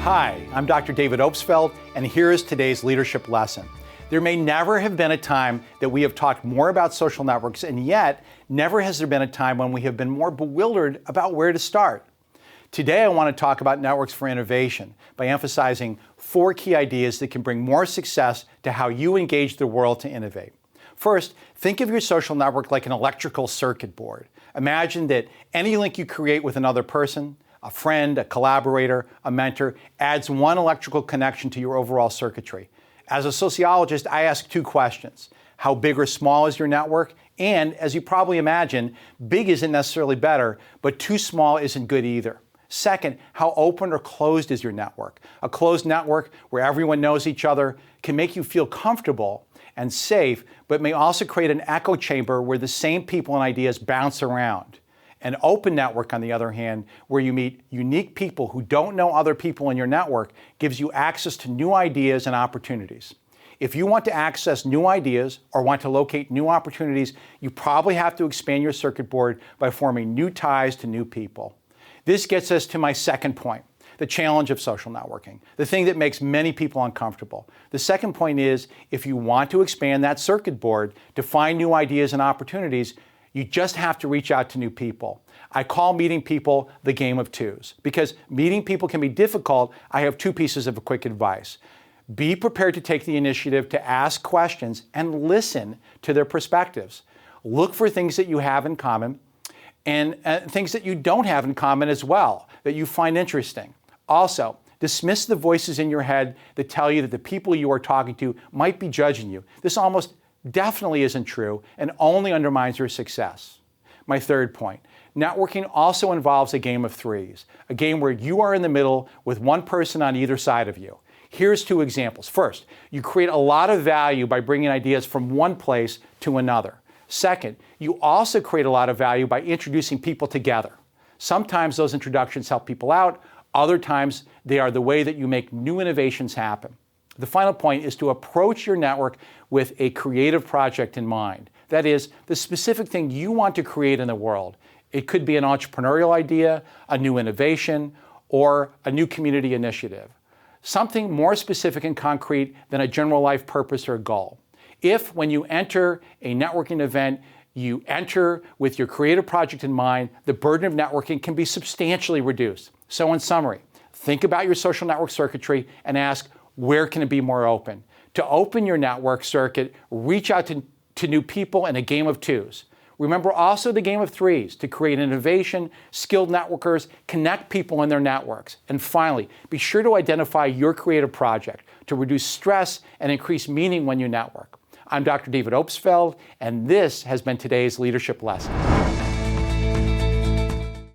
Hi, I'm Dr. David Obstfeld, and here is today's leadership lesson. There may never have been a time that we have talked more about social networks, and yet never has there been a time when we have been more bewildered about where to start. Today I want to talk about networks for innovation by emphasizing 4 key ideas that can bring more success to how you engage the world to innovate. First, think of your social network like an electrical circuit board. Imagine that any link you create with another person, a friend, a collaborator, a mentor, adds one electrical connection to your overall circuitry. As a sociologist, I ask 2 questions. How big or small is your network? And, as you probably imagine, big isn't necessarily better, but too small isn't good either. Second, how open or closed is your network? A closed network where everyone knows each other can make you feel comfortable and safe, but may also create an echo chamber where the same people and ideas bounce around. An open network, on the other hand, where you meet unique people who don't know other people in your network, gives you access to new ideas and opportunities. If you want to access new ideas or want to locate new opportunities, you probably have to expand your circuit board by forming new ties to new people. This gets us to my second point, the challenge of social networking, the thing that makes many people uncomfortable. The second point is, if you want to expand that circuit board to find new ideas and opportunities, you just have to reach out to new people. I call meeting people the game of 2s. Because meeting people can be difficult, I have 2 pieces of quick advice. Be prepared to take the initiative to ask questions and listen to their perspectives. Look for things that you have in common and things that you don't have in common as well, that you find interesting. Also, dismiss the voices in your head that tell you that the people you are talking to might be judging you. This almost definitely isn't true and only undermines your success. My third point, networking also involves a game of 3s, a game where you are in the middle with one person on either side of you. Here's 2 examples. First, you create a lot of value by bringing ideas from one place to another. Second, you also create a lot of value by introducing people together. Sometimes those introductions help people out, other times they are the way that you make new innovations happen. The final point is to approach your network with a creative project in mind. That is, the specific thing you want to create in the world. It could be an entrepreneurial idea, a new innovation, or a new community initiative. Something more specific and concrete than a general life purpose or goal. If, when you enter a networking event, you enter with your creative project in mind, the burden of networking can be substantially reduced. So in summary, think about your social network circuitry and ask, where can it be more open? To open your network circuit, reach out to new people in a game of 2s. Remember also the game of 3s to create innovation, skilled networkers, connect people in their networks. And finally, be sure to identify your creative project to reduce stress and increase meaning when you network. I'm Dr. David Obstfeld, and this has been today's leadership lesson.